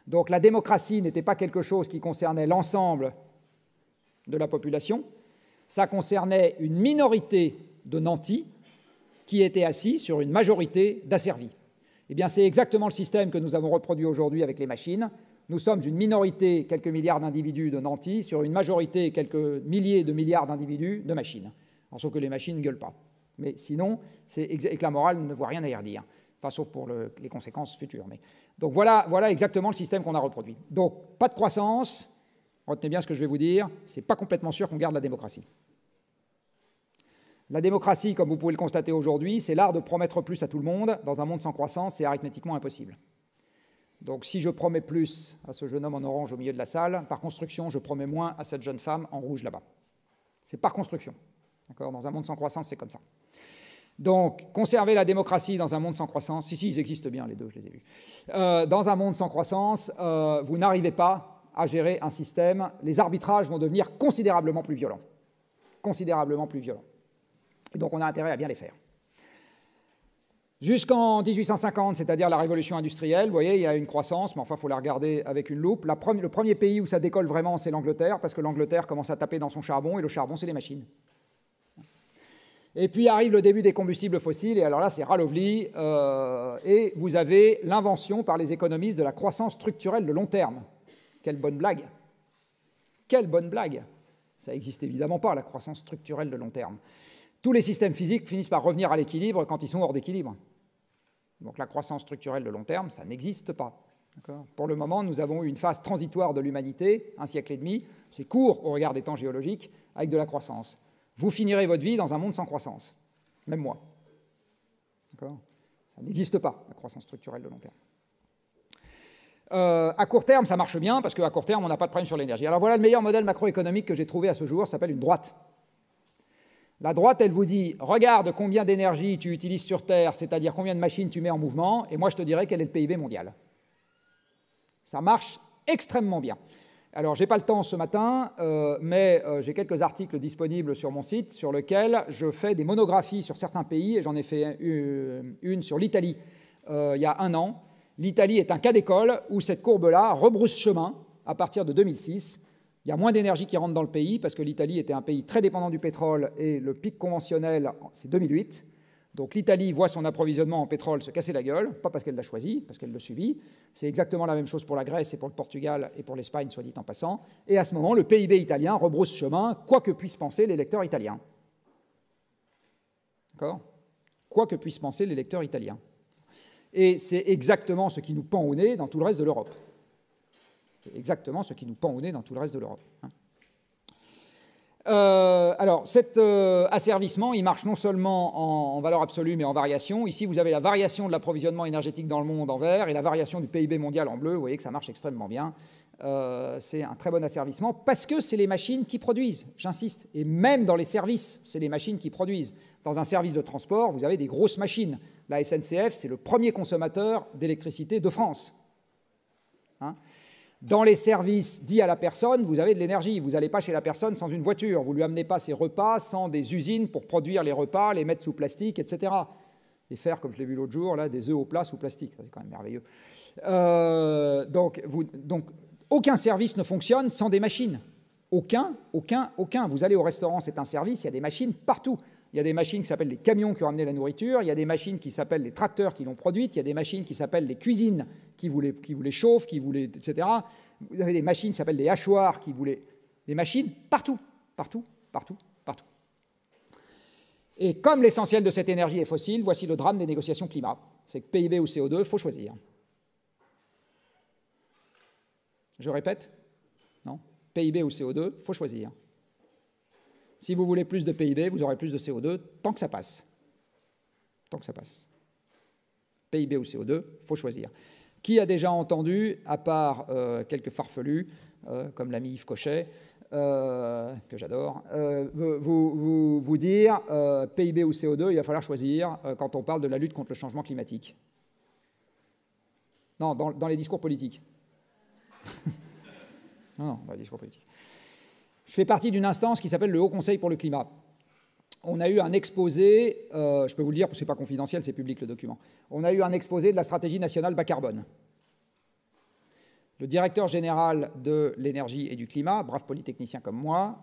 Donc la démocratie n'était pas quelque chose qui concernait l'ensemble de la population, ça concernait une minorité de nantis qui étaient assis sur une majorité d'asservis. Eh bien, c'est exactement le système que nous avons reproduit aujourd'hui avec les machines. Nous sommes une minorité, quelques milliards d'individus de nantis, sur une majorité, quelques milliers de milliards d'individus de machines. Alors, sauf que les machines ne gueulent pas. Mais sinon, et que la morale ne voit rien à y redire. Enfin, sauf pour les conséquences futures. Donc voilà exactement le système qu'on a reproduit. Donc, pas de croissance, retenez bien ce que je vais vous dire, c'est pas complètement sûr qu'on garde la démocratie. La démocratie, comme vous pouvez le constater aujourd'hui, c'est l'art de promettre plus à tout le monde. Dans un monde sans croissance, c'est arithmétiquement impossible. Donc si je promets plus à ce jeune homme en orange au milieu de la salle, par construction, je promets moins à cette jeune femme en rouge là-bas. C'est par construction. D'accord ? Dans un monde sans croissance, c'est comme ça. Donc, conserver la démocratie dans un monde sans croissance, si, ils existent bien, les deux, je les ai vus. Dans un monde sans croissance, vous n'arrivez pas à gérer un système. Les arbitrages vont devenir considérablement plus violents. Considérablement plus violents. Et donc, on a intérêt à bien les faire. Jusqu'en 1850, c'est-à-dire la révolution industrielle, vous voyez, il y a une croissance, mais enfin, il faut la regarder avec une loupe. Le premier pays où ça décolle vraiment, c'est l'Angleterre, parce que l'Angleterre commence à taper dans son charbon, et le charbon, c'est les machines. Et puis arrive le début des combustibles fossiles, et alors là, c'est ras-le-bol, et vous avez l'invention par les économistes de la croissance structurelle de long terme. Quelle bonne blague! Quelle bonne blague! Ça n'existe évidemment pas, la croissance structurelle de long terme. Tous les systèmes physiques finissent par revenir à l'équilibre quand ils sont hors d'équilibre. Donc la croissance structurelle de long terme, ça n'existe pas. Pour le moment, nous avons eu une phase transitoire de l'humanité, 1 siècle et demi, c'est court au regard des temps géologiques, avec de la croissance. Vous finirez votre vie dans un monde sans croissance, même moi. Ça n'existe pas, la croissance structurelle de long terme. À court terme, ça marche bien, parce qu'à court terme, on n'a pas de problème sur l'énergie. Alors voilà le meilleur modèle macroéconomique que j'ai trouvé à ce jour, ça s'appelle une droite. La droite, elle vous dit, regarde combien d'énergie tu utilises sur Terre, c'est-à-dire combien de machines tu mets en mouvement, et moi je te dirai quel est le PIB mondial. Ça marche extrêmement bien. Alors, je n'ai pas le temps ce matin, mais j'ai quelques articles disponibles sur mon site sur lesquels je fais des monographies sur certains pays, et j'en ai fait une sur l'Italie il y a 1 an. L'Italie est un cas d'école où cette courbe-là rebrousse chemin à partir de 2006. Il y a moins d'énergie qui rentre dans le pays parce que l'Italie était un pays très dépendant du pétrole et le pic conventionnel, c'est 2008. Donc l'Italie voit son approvisionnement en pétrole se casser la gueule, pas parce qu'elle l'a choisi, parce qu'elle le subit. C'est exactement la même chose pour la Grèce et pour le Portugal et pour l'Espagne, soit dit en passant. Et à ce moment, le PIB italien rebrousse chemin, quoi que puissent penser les lecteurs italiens. D'accord ? Quoi que puissent penser les lecteurs italiens. Et c'est exactement ce qui nous pend au nez dans tout le reste de l'Europe. C'est exactement ce qui nous pend au nez dans tout le reste de l'Europe. Alors, cet asservissement, il marche non seulement en valeur absolue, mais en variation. Ici, vous avez la variation de l'approvisionnement énergétique dans le monde en vert et la variation du PIB mondial en bleu. Vous voyez que ça marche extrêmement bien. C'est un très bon asservissement parce que c'est les machines qui produisent, j'insiste. Et même dans les services, c'est les machines qui produisent. Dans un service de transport, vous avez des grosses machines. La SNCF, c'est le premier consommateur d'électricité de France. Dans les services dits à la personne, vous avez de l'énergie. Vous n'allez pas chez la personne sans une voiture. Vous ne lui amenez pas ses repas sans des usines pour produire les repas, les mettre sous plastique, etc. Et faire, comme je l'ai vu l'autre jour, là, des œufs au plat sous plastique. C'est quand même merveilleux. Donc, aucun service ne fonctionne sans des machines. Aucun. Vous allez au restaurant, c'est un service, il y a des machines partout. Il y a des machines qui s'appellent les camions qui ont amené la nourriture, il y a des machines qui s'appellent les tracteurs qui l'ont produite, il y a des machines qui s'appellent les cuisines qui vous les chauffent, etc. Vous avez des machines qui s'appellent les hachoirs qui vous les... Des machines partout. Et comme l'essentiel de cette énergie est fossile, voici le drame des négociations climat. C'est que PIB ou CO2, il faut choisir. Je répète, non, PIB ou CO2, il faut choisir. Si vous voulez plus de PIB, vous aurez plus de CO2 tant que ça passe. Tant que ça passe. PIB ou CO2, il faut choisir. Qui a déjà entendu, à part quelques farfelus, comme l'ami Yves Cochet, que j'adore, vous dire PIB ou CO2, il va falloir choisir quand on parle de la lutte contre le changement climatique. Non, dans les discours politiques. Non, dans les discours politiques. Je fais partie d'une instance qui s'appelle le Haut Conseil pour le climat. On a eu un exposé, je peux vous le dire parce que ce n'est pas confidentiel, c'est public le document. On a eu un exposé de la stratégie nationale bas carbone. Le directeur général de l'énergie et du climat, brave polytechnicien comme moi,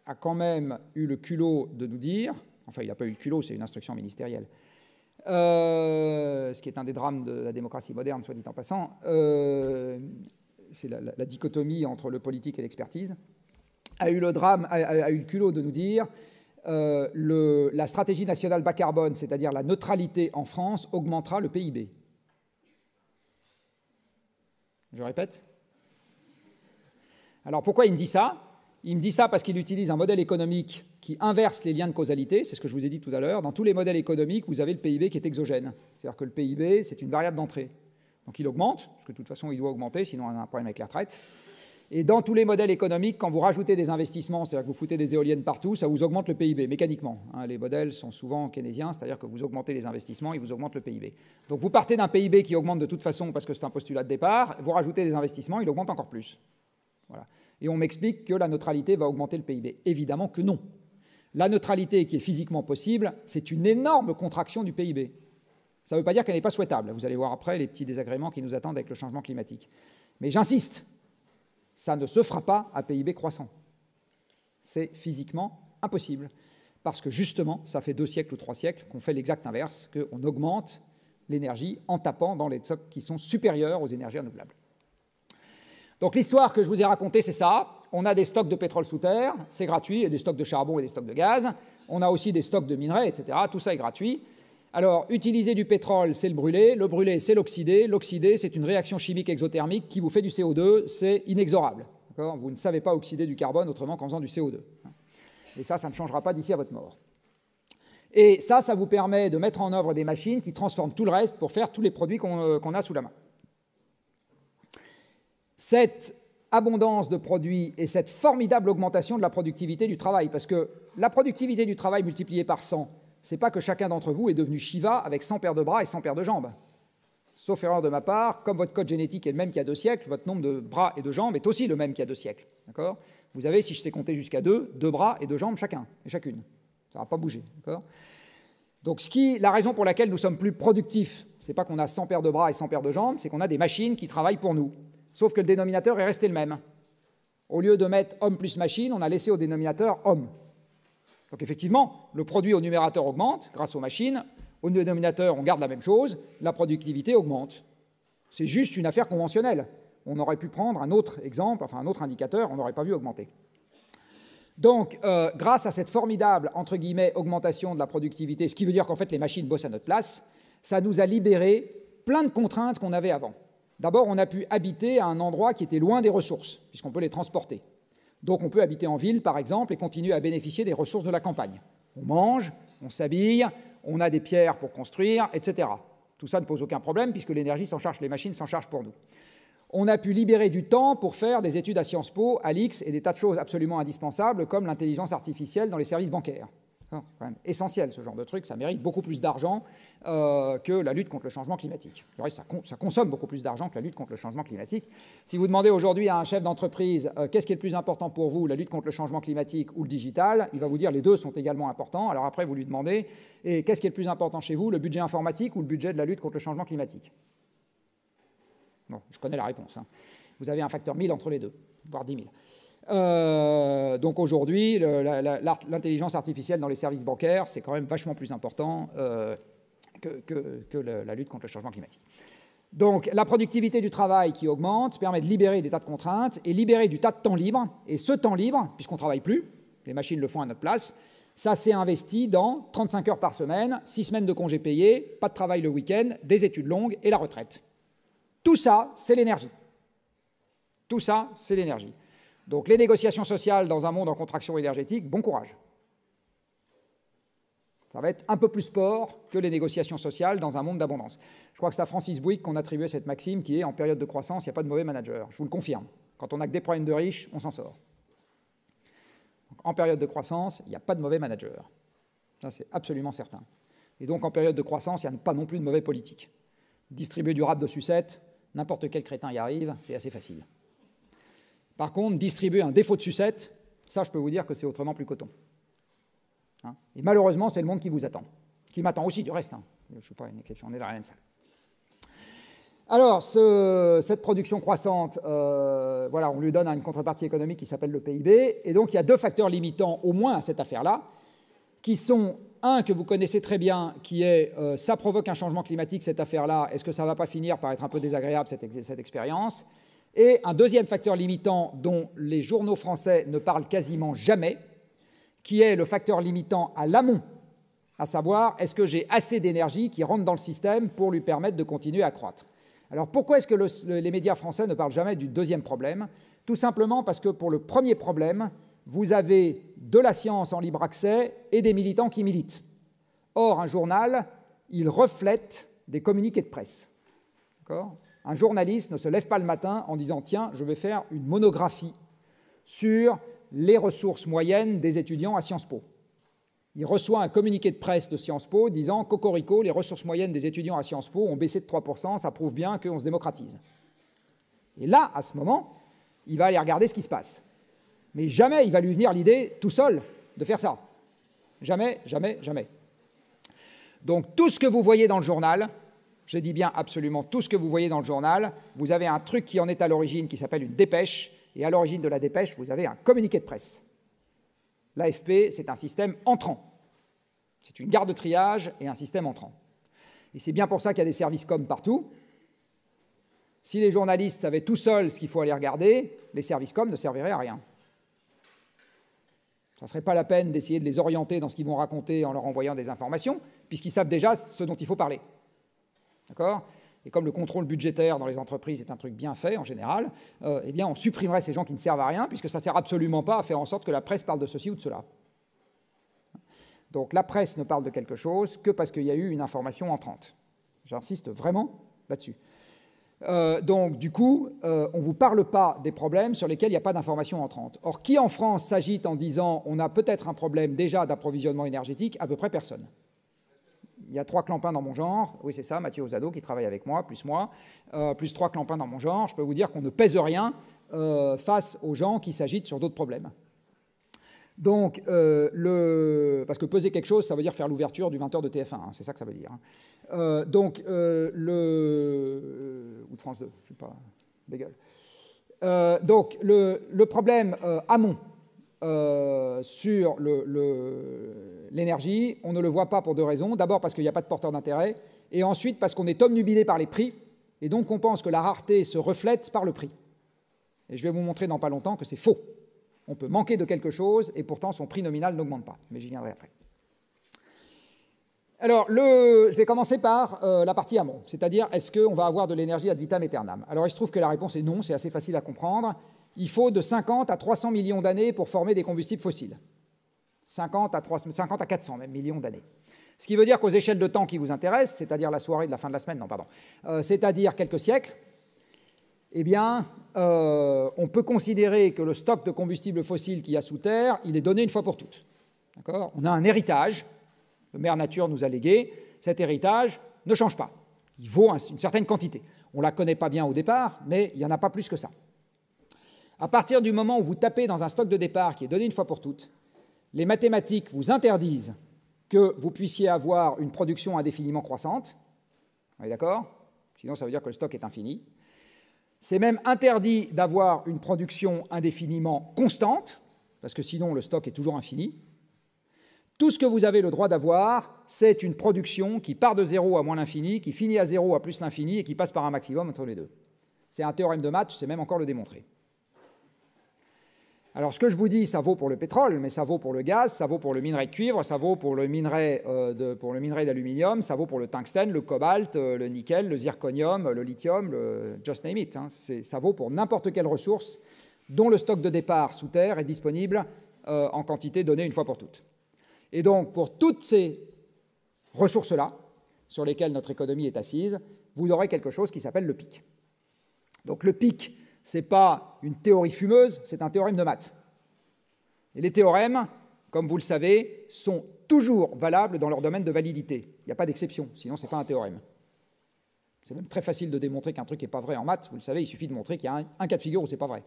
a quand même eu le culot de nous dire, enfin il n'a pas eu le culot, c'est une instruction ministérielle, ce qui est un des drames de la démocratie moderne, soit dit en passant, c'est la dichotomie entre le politique et l'expertise, a eu le culot de nous dire la stratégie nationale bas carbone, c'est-à-dire la neutralité en France, augmentera le PIB. Je répète. Alors pourquoi il me dit ça? Il me dit ça parce qu'il utilise un modèle économique qui inverse les liens de causalité, c'est ce que je vous ai dit tout à l'heure. Dans tous les modèles économiques, vous avez le PIB qui est exogène. C'est-à-dire que le PIB, c'est une variable d'entrée. Donc il augmente, parce que de toute façon, il doit augmenter, sinon on a un problème avec la retraite. Et dans tous les modèles économiques, quand vous rajoutez des investissements, c'est-à-dire que vous foutez des éoliennes partout, ça vous augmente le PIB, mécaniquement. Les modèles sont souvent keynésiens, c'est-à-dire que vous augmentez les investissements, ils vous augmentent le PIB. Donc vous partez d'un PIB qui augmente de toute façon parce que c'est un postulat de départ, vous rajoutez des investissements, il augmente encore plus. Voilà. Et on m'explique que la neutralité va augmenter le PIB. Évidemment que non. La neutralité qui est physiquement possible, c'est une énorme contraction du PIB. Ça ne veut pas dire qu'elle n'est pas souhaitable. Vous allez voir après les petits désagréments qui nous attendent avec le changement climatique. Mais j'insiste, ça ne se fera pas à PIB croissant. C'est physiquement impossible. Parce que justement, ça fait 2 siècles ou 3 siècles qu'on fait l'exact inverse, qu'on augmente l'énergie en tapant dans les stocks qui sont supérieurs aux énergies renouvelables. Donc l'histoire que je vous ai racontée, c'est ça. On a des stocks de pétrole sous terre, c'est gratuit, et des stocks de charbon et des stocks de gaz. On a aussi des stocks de minerais, etc. Tout ça est gratuit. Alors, utiliser du pétrole, c'est le brûler, c'est l'oxyder. L'oxyder, c'est une réaction chimique exothermique qui vous fait du CO2, c'est inexorable. Vous ne savez pas oxyder du carbone autrement qu'en faisant du CO2. Et ça ne changera pas d'ici à votre mort. Et ça vous permet de mettre en œuvre des machines qui transforment tout le reste pour faire tous les produits qu'on a sous la main. Cette abondance de produits et cette formidable augmentation de la productivité du travail, parce que la productivité du travail multipliée par 100, c'est pas que chacun d'entre vous est devenu Shiva avec 100 paires de bras et 100 paires de jambes. Sauf erreur de ma part, comme votre code génétique est le même qu'il y a 2 siècles, votre nombre de bras et de jambes est aussi le même qu'il y a 2 siècles. D'accord ? Vous avez, si je sais compter jusqu'à 2 bras et 2 jambes chacun et chacune. Ça ne va pas bouger. D'accord ? Donc la raison pour laquelle nous sommes plus productifs, c'est pas qu'on a 100 paires de bras et 100 paires de jambes, c'est qu'on a des machines qui travaillent pour nous. Sauf que le dénominateur est resté le même. Au lieu de mettre homme plus machine, on a laissé au dénominateur homme. Donc effectivement, le produit au numérateur augmente grâce aux machines. Au dénominateur, on garde la même chose, la productivité augmente. C'est juste une affaire conventionnelle. On aurait pu prendre un autre exemple, enfin un autre indicateur, on n'aurait pas vu augmenter. Donc, grâce à cette formidable, entre guillemets, augmentation de la productivité, ce qui veut dire qu'en fait les machines bossent à notre place, ça nous a libéré plein de contraintes qu'on avait avant. D'abord, on a pu habiter à un endroit qui était loin des ressources, puisqu'on peut les transporter. Donc on peut habiter en ville, par exemple, et continuer à bénéficier des ressources de la campagne. On mange, on s'habille, on a des pierres pour construire, etc. Tout ça ne pose aucun problème, puisque l'énergie s'en charge, les machines s'en chargent pour nous. On a pu libérer du temps pour faire des études à Sciences Po, à l'IX, et des tas de choses absolument indispensables, comme l'intelligence artificielle dans les services bancaires. C'est quand même essentiel, ce genre de truc, ça mérite beaucoup plus d'argent que la lutte contre le changement climatique. Le reste, ça consomme beaucoup plus d'argent que la lutte contre le changement climatique. Si vous demandez aujourd'hui à un chef d'entreprise qu'est-ce qui est le plus important pour vous, la lutte contre le changement climatique ou le digital, il va vous dire les deux sont également importants. Alors après, vous lui demandez et qu'est-ce qui est le plus important chez vous, le budget informatique ou le budget de la lutte contre le changement climatique? Bon, je connais la réponse. Vous avez un facteur 1000 entre les deux, voire 10 000. Donc aujourd'hui, l'intelligence artificielle dans les services bancaires, c'est quand même vachement plus important que la lutte contre le changement climatique. Donc la productivité du travail qui augmente permet de libérer des tas de contraintes et libérer du tas de temps libre. Et ce temps libre, puisqu'on ne travaille plus, les machines le font à notre place, ça s'est investi dans 35 heures par semaine, 6 semaines de congés payés, pas de travail le week-end, des études longues et la retraite. Tout ça, c'est l'énergie. Tout ça, c'est l'énergie. Donc les négociations sociales dans un monde en contraction énergétique, bon courage. Ça va être un peu plus sport que les négociations sociales dans un monde d'abondance. Je crois que c'est à Francis Buick qu'on attribuait cette maxime qui est « en période de croissance, il n'y a pas de mauvais manager ». Je vous le confirme. Quand on n'a que des problèmes de riches, on s'en sort. Donc, en période de croissance, il n'y a pas de mauvais manager. Ça, c'est absolument certain. Et donc, en période de croissance, il n'y a pas non plus de mauvais politiques. Distribuer du rap de sucette, n'importe quel crétin y arrive, c'est assez facile. Par contre, distribuer un défaut de sucette, ça, je peux vous dire que c'est autrement plus coton. Et malheureusement, c'est le monde qui vous attend, qui m'attend aussi du reste. Je ne suis pas une exception, on est dans la même salle. Alors, cette production croissante, voilà, on lui donne une contrepartie économique qui s'appelle le PIB, et donc il y a 2 facteurs limitants au moins à cette affaire-là, qui sont un que vous connaissez très bien, qui est ça provoque un changement climatique, cette affaire-là, est-ce que ça ne va pas finir par être un peu désagréable, cette expérience? Et un deuxième facteur limitant dont les journaux français ne parlent quasiment jamais, qui est le facteur limitant à l'amont, à savoir, est-ce que j'ai assez d'énergie qui rentre dans le système pour lui permettre de continuer à croître? Alors pourquoi est-ce que les médias français ne parlent jamais du deuxième problème? Tout simplement parce que pour le premier problème, vous avez de la science en libre accès et des militants qui militent. Or, un journal, il reflète des communiqués de presse. Un journaliste ne se lève pas le matin en disant « Tiens, je vais faire une monographie sur les ressources moyennes des étudiants à Sciences Po ». Il reçoit un communiqué de presse de Sciences Po disant « Cocorico, les ressources moyennes des étudiants à Sciences Po ont baissé de 3%, ça prouve bien qu'on se démocratise ». Et là, à ce moment, il va aller regarder ce qui se passe. Mais jamais il va lui venir l'idée, tout seul, de faire ça. Jamais, jamais, jamais. Donc tout ce que vous voyez dans le journal, je dis bien absolument tout ce que vous voyez dans le journal, vous avez un truc qui en est à l'origine, qui s'appelle une dépêche, et à l'origine de la dépêche, vous avez un communiqué de presse. L'AFP, c'est un système entrant. C'est une gare de triage et un système entrant. Et c'est bien pour ça qu'il y a des services com partout. Si les journalistes savaient tout seuls ce qu'il faut aller regarder, les services com ne serviraient à rien. Ça ne serait pas la peine d'essayer de les orienter dans ce qu'ils vont raconter en leur envoyant des informations, puisqu'ils savent déjà ce dont il faut parler. D'accord ? Et comme le contrôle budgétaire dans les entreprises est un truc bien fait en général, eh bien on supprimerait ces gens qui ne servent à rien, puisque ça ne sert absolument pas à faire en sorte que la presse parle de ceci ou de cela. Donc la presse ne parle de quelque chose que parce qu'il y a eu une information entrante. J'insiste vraiment là-dessus. Donc, du coup, on ne vous parle pas des problèmes sur lesquels il n'y a pas d'information entrante. Or, qui en France s'agite en disant on a peut-être un problème déjà d'approvisionnement énergétique? À peu près personne. Il y a 3 clampins dans mon genre, oui c'est ça, Mathieu Ozado qui travaille avec moi, plus 3 clampins dans mon genre, je peux vous dire qu'on ne pèse rien face aux gens qui s'agitent sur d'autres problèmes. Donc, parce que peser quelque chose, ça veut dire faire l'ouverture du 20h de TF1, hein, c'est ça que ça veut dire. Ou de France 2, je ne sais pas, bégueule. Donc, le problème amont sur l'énergie, on ne le voit pas pour 2 raisons. D'abord parce qu'il n'y a pas de porteur d'intérêt, et ensuite parce qu'on est obnubilé par les prix, et donc on pense que la rareté se reflète par le prix. Et je vais vous montrer dans pas longtemps que c'est faux. On peut manquer de quelque chose, et pourtant son prix nominal n'augmente pas. Mais j'y viendrai après. Alors, je vais commencer par la partie amont, c'est-à-dire est-ce qu'on va avoir de l'énergie ad vitam aeternam? Alors, il se trouve que la réponse est non, c'est assez facile à comprendre. Il faut de 50 à 300 millions d'années pour former des combustibles fossiles. 50 à 400 même millions d'années. Ce qui veut dire qu'aux échelles de temps qui vous intéressent, c'est-à-dire la soirée de la fin de la semaine, non, pardon, c'est-à-dire quelques siècles, eh bien, on peut considérer que le stock de combustibles fossiles qu'il y a sous terre, il est donné une fois pour toutes. D'accord ? On a un héritage. Le Mère Nature nous a légué, cet héritage ne change pas. Il vaut une certaine quantité. On ne la connaît pas bien au départ, mais il n'y en a pas plus que ça. À partir du moment où vous tapez dans un stock de départ qui est donné une fois pour toutes, les mathématiques vous interdisent que vous puissiez avoir une production indéfiniment croissante. On est d'accord ? Sinon, ça veut dire que le stock est infini. C'est même interdit d'avoir une production indéfiniment constante, parce que sinon, le stock est toujours infini. Tout ce que vous avez le droit d'avoir, c'est une production qui part de 0 à moins l'infini, qui finit à 0 à plus l'infini et qui passe par un maximum entre les deux. C'est un théorème de Match, c'est même encore le démontrer. Alors, ce que je vous dis, ça vaut pour le pétrole, mais ça vaut pour le gaz, ça vaut pour le minerai de cuivre, ça vaut pour le minerai d'aluminium, ça vaut pour le tungstène, le cobalt, le nickel, le zirconium, le lithium, just name it. Hein. Ça vaut pour n'importe quelle ressource dont le stock de départ sous terre est disponible en quantité donnée une fois pour toutes. Et donc, pour toutes ces ressources-là, sur lesquelles notre économie est assise, vous aurez quelque chose qui s'appelle le pic. Donc, le pic, ce n'est pas une théorie fumeuse, c'est un théorème de maths. Et les théorèmes, comme vous le savez, sont toujours valables dans leur domaine de validité. Il n'y a pas d'exception, sinon ce n'est pas un théorème. C'est même très facile de démontrer qu'un truc n'est pas vrai en maths. Vous le savez, il suffit de montrer qu'il y a un cas de figure où ce n'est pas vrai.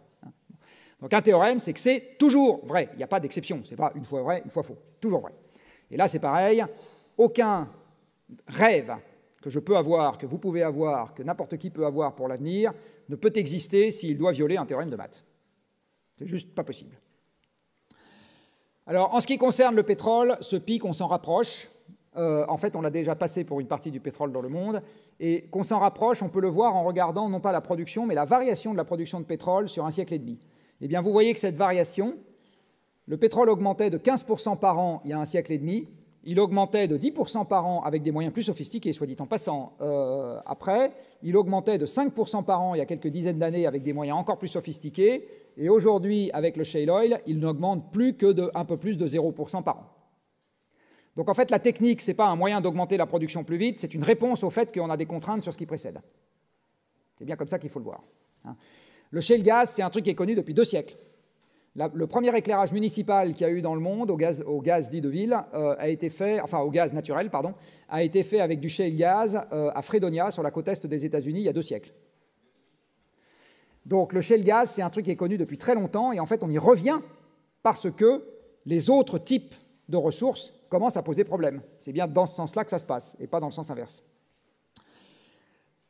Donc un théorème, c'est que c'est toujours vrai. Il n'y a pas d'exception. Ce n'est pas une fois vrai, une fois faux. Toujours vrai. Et là, c'est pareil. Aucun rêve que je peux avoir, que vous pouvez avoir, que n'importe qui peut avoir pour l'avenir, ne peut exister s'il doit violer un théorème de maths. C'est juste pas possible. Alors, en ce qui concerne le pétrole, ce pic, on s'en rapproche. En fait, on l'a déjà passé pour une partie du pétrole dans le monde. Et qu'on s'en rapproche, on peut le voir en regardant non pas la production, mais la variation de la production de pétrole sur un siècle et demi. Eh bien, vous voyez que cette variation, le pétrole augmentait de 15% par an il y a un siècle et demi. Il augmentait de 10% par an avec des moyens plus sophistiqués, soit dit en passant, après. Il augmentait de 5% par an il y a quelques dizaines d'années avec des moyens encore plus sophistiqués. Et aujourd'hui, avec le shale oil, il n'augmente plus que un peu plus de 0% par an. Donc en fait, la technique, ce n'est pas un moyen d'augmenter la production plus vite, c'est une réponse au fait qu'on a des contraintes sur ce qui précède. C'est bien comme ça qu'il faut le voir. Le shale gas, c'est un truc qui est connu depuis 2 siècles. Le premier éclairage municipal qu'il y a eu dans le monde au gaz dit de ville a été fait, enfin au gaz naturel, pardon, a été fait avec du shale gas à Fredonia, sur la côte est des États-Unis, il y a 2 siècles. Donc le shale gas, c'est un truc qui est connu depuis très longtemps, et en fait on y revient parce que les autres types de ressources commencent à poser problème. C'est bien dans ce sens-là que ça se passe, et pas dans le sens inverse.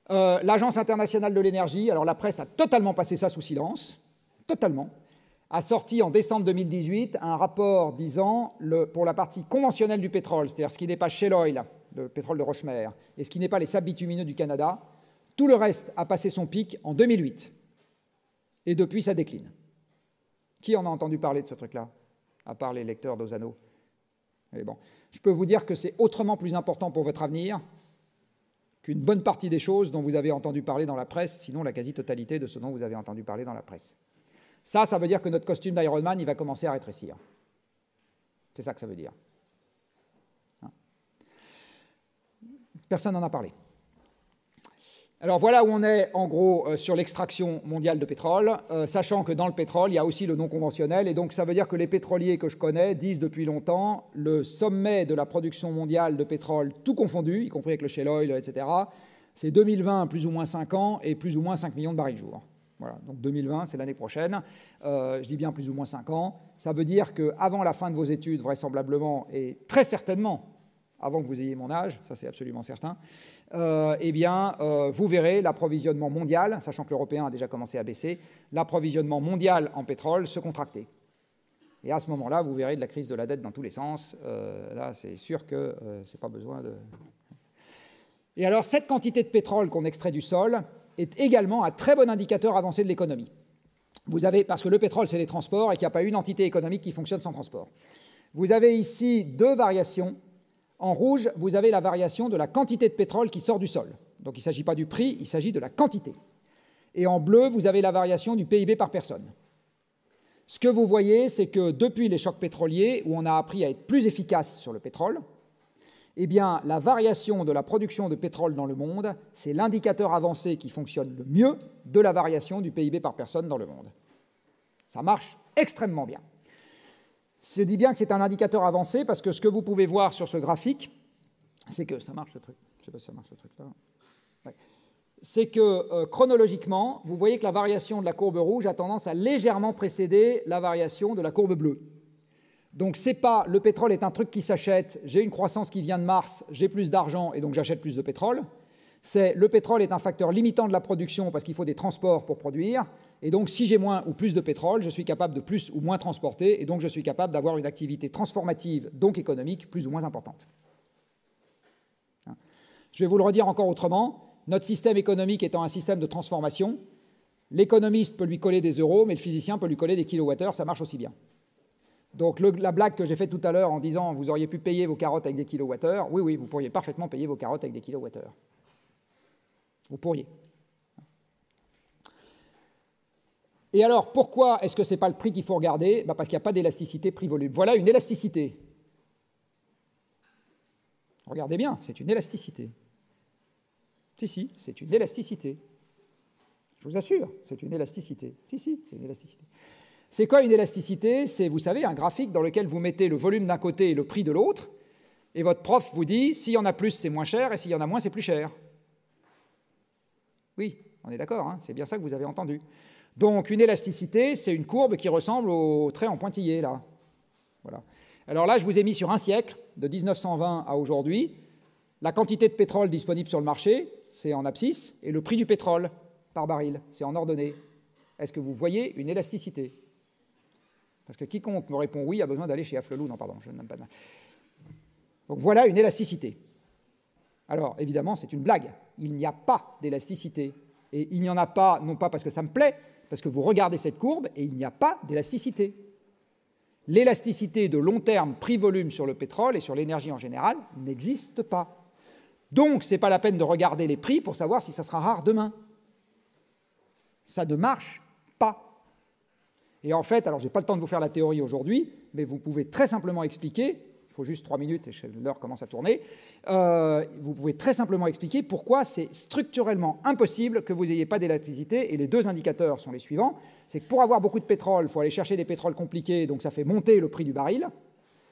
L'Agence internationale de l'énergie, alors la presse a totalement passé ça sous silence, totalement, a sorti en décembre 2018 un rapport disant, pour la partie conventionnelle du pétrole, c'est-à-dire ce qui n'est pas shale oil, le pétrole de roche-mer, et ce qui n'est pas les sables bitumineux du Canada, tout le reste a passé son pic en 2008. Et depuis, ça décline. Qui en a entendu parler de ce truc-là, à part les lecteurs d'Ozano? Mais bon, je peux vous dire que c'est autrement plus important pour votre avenir qu'une bonne partie des choses dont vous avez entendu parler dans la presse, sinon la quasi-totalité de ce dont vous avez entendu parler dans la presse. Ça veut dire que notre costume d'Ironman, il va commencer à rétrécir. C'est ça que ça veut dire. Personne n'en a parlé. Alors voilà où on est en gros sur l'extraction mondiale de pétrole, sachant que dans le pétrole, il y a aussi le non conventionnel, et donc ça veut dire que les pétroliers que je connais disent depuis longtemps le sommet de la production mondiale de pétrole, tout confondu, y compris avec le shale oil, etc., c'est 2020, plus ou moins 5 ans, et plus ou moins 5 millions de barils jour. Voilà, donc 2020, c'est l'année prochaine, je dis bien plus ou moins 5 ans, ça veut dire qu'avant la fin de vos études, vraisemblablement, et très certainement, avant que vous ayez mon âge, ça c'est absolument certain, vous verrez l'approvisionnement mondial, sachant que l'européen a déjà commencé à baisser, l'approvisionnement mondial en pétrole se contracter. Et à ce moment-là, vous verrez de la crise de la dette dans tous les sens. Là, c'est sûr que c'est pas besoin de... Et alors, cette quantité de pétrole qu'on extrait du sol est également un très bon indicateur avancé de l'économie. Vous avez, parce que le pétrole, c'est les transports, et qu'il n'y a pas une entité économique qui fonctionne sans transport. Vous avez ici 2 variations. En rouge, vous avez la variation de la quantité de pétrole qui sort du sol. Donc il ne s'agit pas du prix, il s'agit de la quantité. Et en bleu, vous avez la variation du PIB par personne. Ce que vous voyez, c'est que depuis les chocs pétroliers, où on a appris à être plus efficace sur le pétrole, eh bien, la variation de la production de pétrole dans le monde, c'est l'indicateur avancé qui fonctionne le mieux de la variation du PIB par personne dans le monde. Ça marche extrêmement bien. Je dis bien que c'est un indicateur avancé parce que ce que vous pouvez voir sur ce graphique, c'est que ça marche ce truc. Je ne sais pas si ça marche ce truc là. Ouais. C'est que chronologiquement, vous voyez que la variation de la courbe rouge a tendance à légèrement précéder la variation de la courbe bleue. Donc c'est pas le pétrole est un truc qui s'achète, j'ai une croissance qui vient de Mars, j'ai plus d'argent et donc j'achète plus de pétrole. C'est le pétrole est un facteur limitant de la production parce qu'il faut des transports pour produire. Et donc, si j'ai moins ou plus de pétrole, je suis capable de plus ou moins transporter, et donc je suis capable d'avoir une activité transformative, donc économique, plus ou moins importante. Je vais vous le redire encore autrement. Notre système économique étant un système de transformation, l'économiste peut lui coller des euros, mais le physicien peut lui coller des kilowattheures, ça marche aussi bien. Donc la blague que j'ai faite tout à l'heure en disant vous auriez pu payer vos carottes avec des kilowattheures, oui, vous pourriez parfaitement payer vos carottes avec des kilowattheures. Vous pourriez. Et alors, pourquoi est-ce que ce n'est pas le prix qu'il faut regarder? Parce qu'il n'y a pas d'élasticité prix-volume. Voilà une élasticité. Regardez bien, c'est une élasticité. Si, c'est une élasticité. Je vous assure, c'est une élasticité. Si, c'est une élasticité. C'est quoi une élasticité? C'est, vous savez, un graphique dans lequel vous mettez le volume d'un côté et le prix de l'autre, et votre prof vous dit, s'il y en a plus, c'est moins cher, et s'il y en a moins, c'est plus cher. Oui, on est d'accord, hein, c'est bien ça que vous avez entendu. Donc, une élasticité, c'est une courbe qui ressemble au trait en pointillé, là. Voilà. Alors là, je vous ai mis sur un siècle, de 1920 à aujourd'hui, la quantité de pétrole disponible sur le marché, c'est en abscisse, et le prix du pétrole par baril, c'est en ordonnée. Est-ce que vous voyez une élasticité? Parce que quiconque me répond oui a besoin d'aller chez Afflelou. Non, pardon, je n'aime pas de mal. Donc voilà une élasticité. Alors, évidemment, c'est une blague. Il n'y a pas d'élasticité. Et il n'y en a pas, non pas parce que ça me plaît, parce que vous regardez cette courbe et il n'y a pas d'élasticité. L'élasticité de long terme prix-volume sur le pétrole et sur l'énergie en général n'existe pas. Donc, ce n'est pas la peine de regarder les prix pour savoir si ça sera rare demain. Ça ne marche pas. Et en fait, alors je n'ai pas le temps de vous faire la théorie aujourd'hui, mais vous pouvez très simplement expliquer, il faut juste 3 minutes et l'heure commence à tourner, vous pouvez très simplement expliquer pourquoi c'est structurellement impossible que vous n'ayez pas d'élasticité, et les deux indicateurs sont les suivants. C'est que pour avoir beaucoup de pétrole, il faut aller chercher des pétroles compliqués, donc ça fait monter le prix du baril,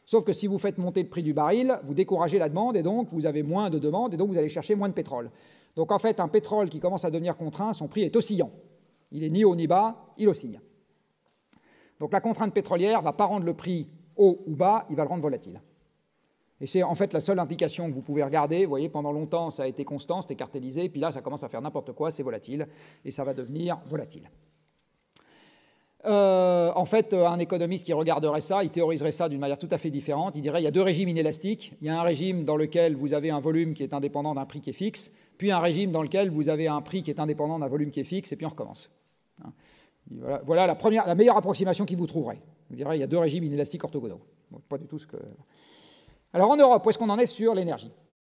sauf que si vous faites monter le prix du baril, vous découragez la demande, et donc vous avez moins de demande, et donc vous allez chercher moins de pétrole. Donc en fait, un pétrole qui commence à devenir contraint, son prix est oscillant. Il n'est ni haut ni bas, il oscille. Donc la contrainte pétrolière ne va pas rendre le prix haut ou bas, il va le rendre volatile. Et c'est en fait la seule indication que vous pouvez regarder. Vous voyez, pendant longtemps, ça a été constant, c'était cartélisé, puis là, ça commence à faire n'importe quoi, c'est volatile, et ça va devenir volatile. En fait, un économiste qui regarderait ça, il théoriserait ça d'une manière tout à fait différente. Il dirait il y a deux régimes inélastiques. Il y a un régime dans lequel vous avez un volume qui est indépendant d'un prix qui est fixe, puis un régime dans lequel vous avez un prix qui est indépendant d'un volume qui est fixe, et puis on recommence. Voilà la meilleure approximation qu'il vous trouverait. Vous direz il y a deux régimes inélastiques orthogonaux. Bon, pas du tout ce que... Alors en Europe, où est-ce qu'on en est sur l'énergie?